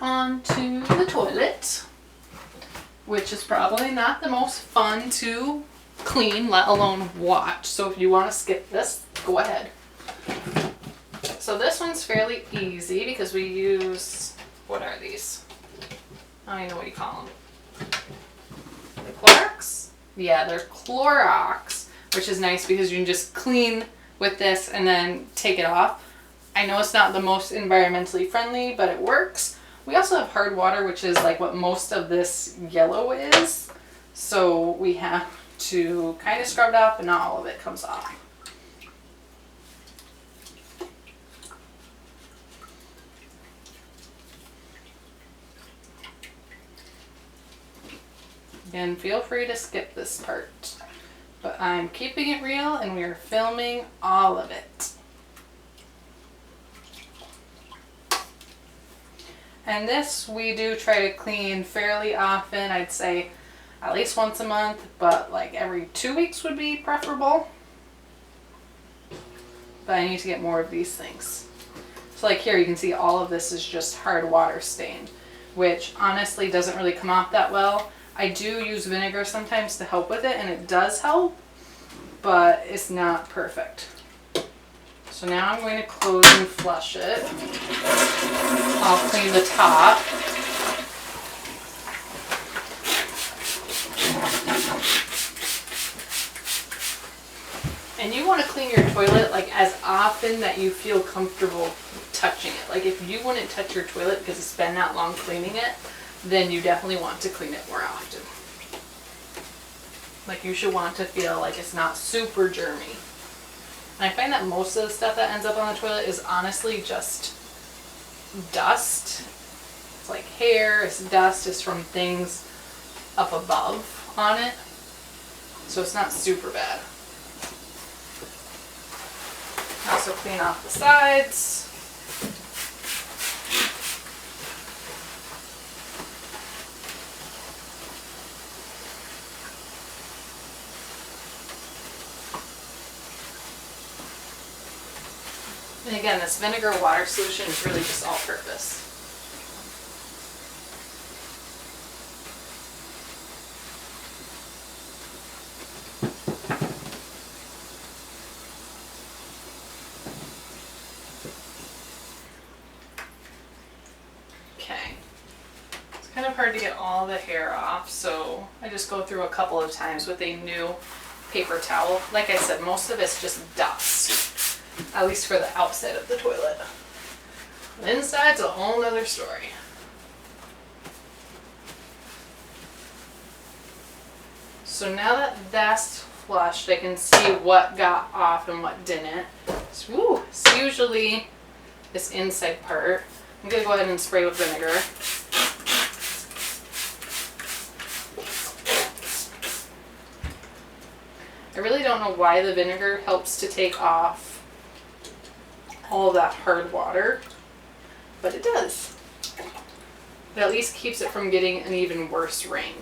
on to the toilet, which is probably not the most fun to clean, let alone watch. So if you want to skip this, go ahead. So this one's fairly easy because we use, what are these? I don't even know what you call them. The Clorox? Yeah, they're Clorox, which is nice because you can just clean with this and then take it off. I know it's not the most environmentally friendly, but it works. We also have hard water, which is like what most of this yellow is. So we have to kind of scrub it off, but not all of it comes off. Again, feel free to skip this part, but I'm keeping it real and we are filming all of it. And this we do try to clean fairly often. I'd say at least once a month, but like every 2 weeks would be preferable. But I need to get more of these things. So like here you can see all of this is just hard water stain, which honestly doesn't really come off that well. I do use vinegar sometimes to help with it, and it does help, but it's not perfect. So now I'm going to close and flush it. I'll clean the top. And you want to clean your toilet like as often that you feel comfortable touching it. Like if you wouldn't touch your toilet because it's been that long cleaning it, then you definitely want to clean it more often. Like you should want to feel like it's not super germy. And I find that most of the stuff that ends up on the toilet is honestly just dust. It's like hair, it's dust, it's from things up above on it. So it's not super bad. Also clean off the sides. And again, this vinegar water solution is really just all purpose. Okay. It's kind of hard to get all the hair off, so I just go through a couple of times with a new paper towel. Like I said, most of it's just dust. At least for the outside of the toilet. The inside's a whole nother story. So now that that's flushed, I can see what got off and what didn't. So, it's usually this inside part. I'm going to go ahead and spray with vinegar. I really don't know why the vinegar helps to take off all that hard water, but it does. It at least keeps it from getting an even worse ring.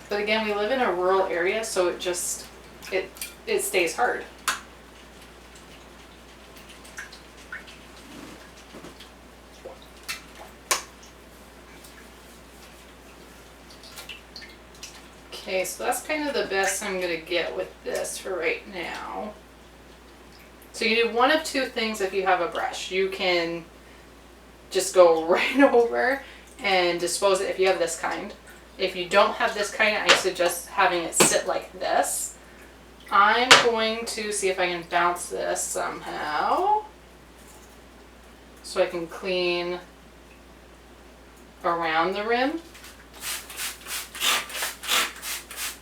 But again, we live in a rural area, so it just, it stays hard. Okay, so that's kind of the best I'm going to get with this for right now. So you do one of two things if you have a brush. You can just go right over and dispose it if you have this kind. If you don't have this kind, I suggest having it sit like this. I'm going to see if I can bounce this somehow so I can clean around the rim.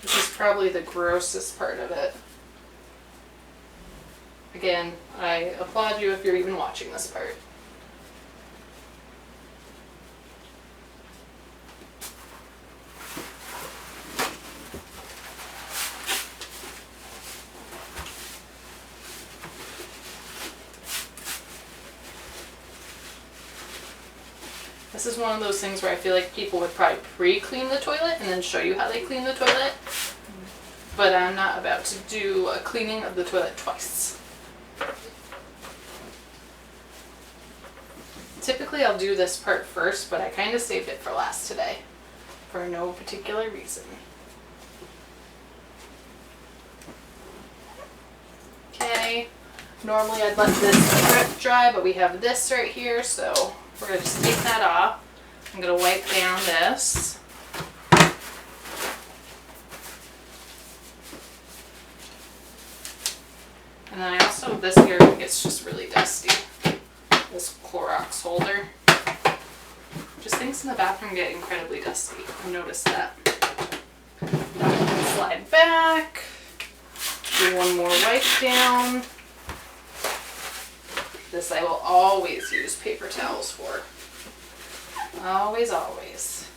This is probably the grossest part of it. Again, I applaud you if you're even watching this part. This is one of those things where I feel like people would probably pre-clean the toilet and then show you how they clean the toilet. But I'm not about to do a cleaning of the toilet twice. Typically I'll do this part first, but I kind of saved it for last today for no particular reason. Okay, normally I'd let this drip dry, but we have this right here, so we're going to just take that off. I'm going to wipe down this. And then I also, this area gets just really dusty. This Clorox holder. Just things in the bathroom get incredibly dusty. I've noticed that. Slide back. Do one more wipe down. This I will always use paper towels for. Always, always.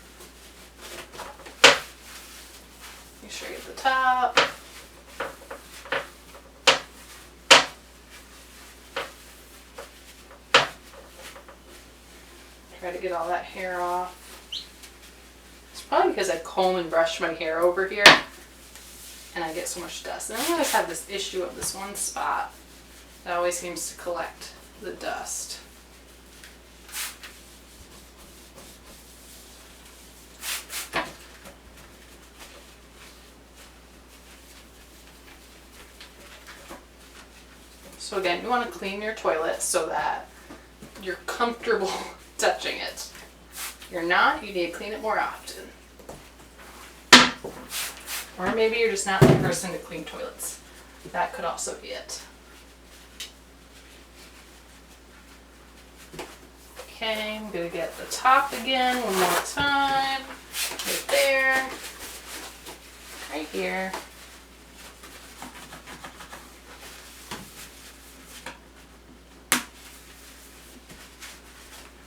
Make sure you get the top. Try to get all that hair off. It's probably because I comb and brush my hair over here and I get so much dust. And I always have this issue of this one spot that always seems to collect the dust. So again, you want to clean your toilet so that you're comfortable touching it. If you're not, you need to clean it more often. Or maybe you're just not the person to clean toilets. That could also be it. Okay, I'm going to get the top again one more time. Right there. Right here.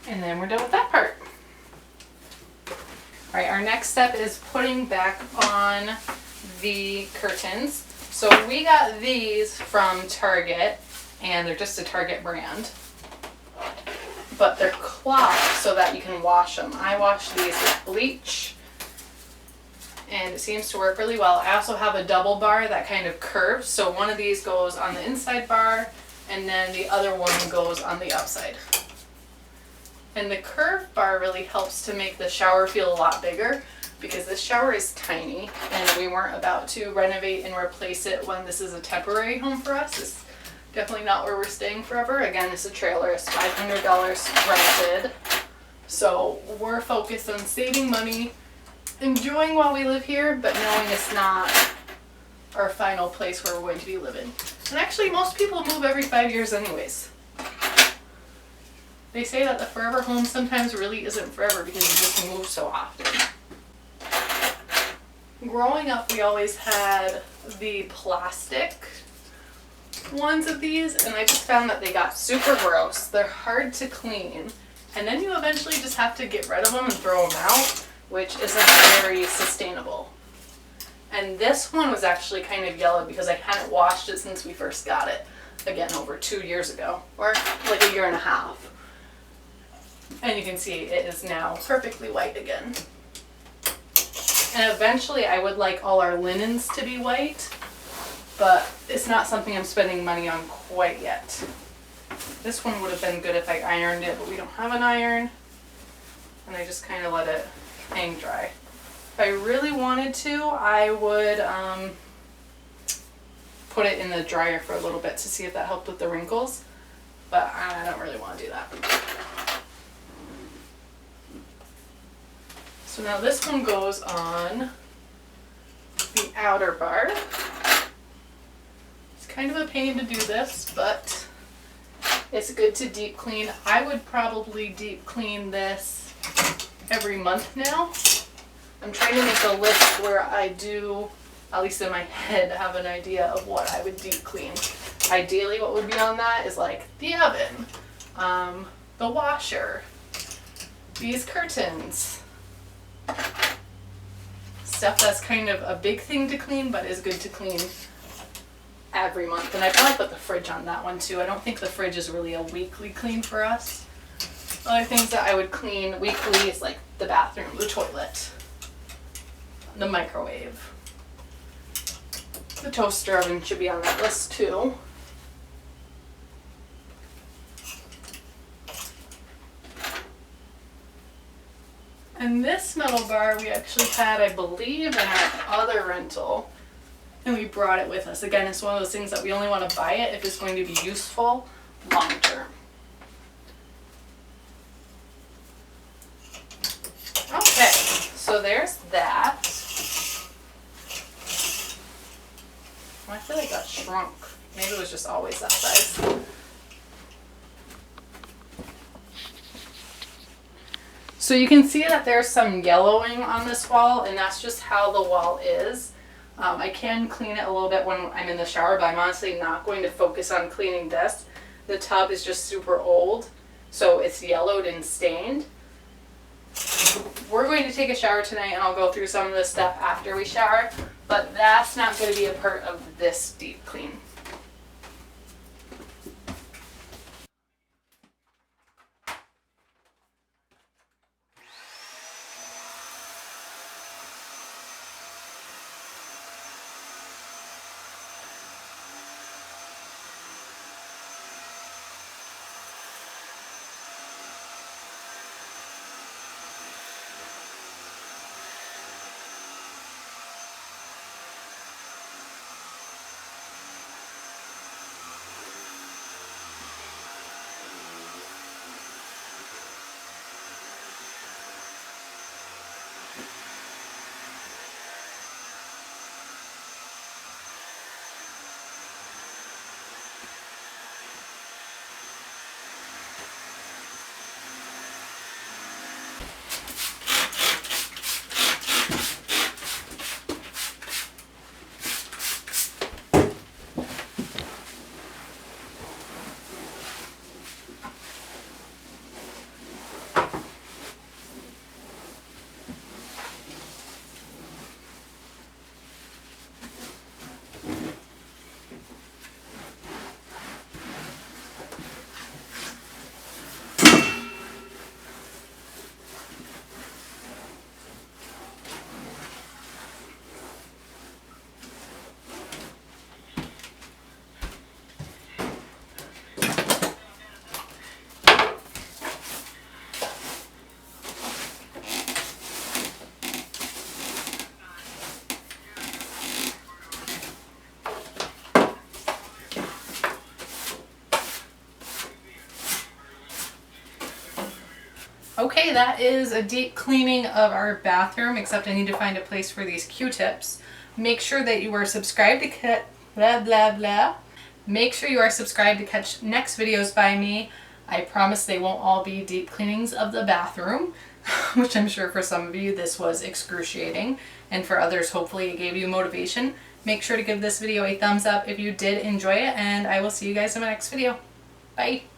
And then we're done with that part. All right, our next step is putting back on the curtains. So we got these from Target, and they're just a Target brand. But they're cloth so that you can wash them. I wash these with bleach, and it seems to work really well. I also have a double bar that kind of curves, so one of these goes on the inside bar, and then the other one goes on the outside. And the curved bar really helps to make the shower feel a lot bigger, because this shower is tiny and we weren't about to renovate and replace it when this is a temporary home for us. It's definitely not where we're staying forever. Again, it's a trailer. It's $500 rented. So we're focused on saving money, enjoying while we live here, but knowing it's not our final place where we're going to be living. And actually, most people move every 5 years anyways. They say that the forever home sometimes really isn't forever because you just move so often. Growing up, we always had the plastic ones of these, and I just found that they got super gross. They're hard to clean, and then you eventually just have to get rid of them and throw them out, which isn't very sustainable. And this one was actually kind of yellow because I hadn't washed it since we first got it. Again, over 2 years ago, or like a year and a half. And you can see it is now perfectly white again. And eventually I would like all our linens to be white, but it's not something I'm spending money on quite yet. This one would have been good if I ironed it, but we don't have an iron. And I just kind of let it hang dry. If I really wanted to, I would put it in the dryer for a little bit to see if that helped with the wrinkles, but I don't really want to do that. So now this one goes on the outer bar. It's kind of a pain to do this, but it's good to deep clean. I would probably deep clean this every month now. I'm trying to make a list where I do, at least in my head, have an idea of what I would deep clean. Ideally, what would be on that is like the oven, the washer, these curtains. Stuff that's kind of a big thing to clean, but is good to clean every month. And I probably put the fridge on that one too. I don't think the fridge is really a weekly clean for us. Other things that I would clean weekly is like the bathroom, the toilet, the microwave. The toaster oven should be on that list too. And this metal bar we actually had, I believe, in our other rental. And we brought it with us. Again, it's one of those things that we only want to buy it if it's going to be useful long term. Okay, so there's that. Oh, I feel like that shrunk. Maybe it was just always that size. So you can see that there's some yellowing on this wall, and that's just how the wall is. I can clean it a little bit when I'm in the shower, but I'm honestly not going to focus on cleaning this. The tub is just super old, so it's yellowed and stained. We're going to take a shower tonight, and I'll go through some of this stuff after we shower, but that's not going to be a part of this deep clean. Okay, that is a deep cleaning of our bathroom, except I need to find a place for these Q-tips. Make sure that you are subscribed to Make sure you are subscribed to catch next videos by me. I promise they won't all be deep cleanings of the bathroom, which I'm sure for some of you this was excruciating, and for others hopefully it gave you motivation. Make sure to give this video a thumbs up if you did enjoy it, and I will see you guys in my next video. Bye!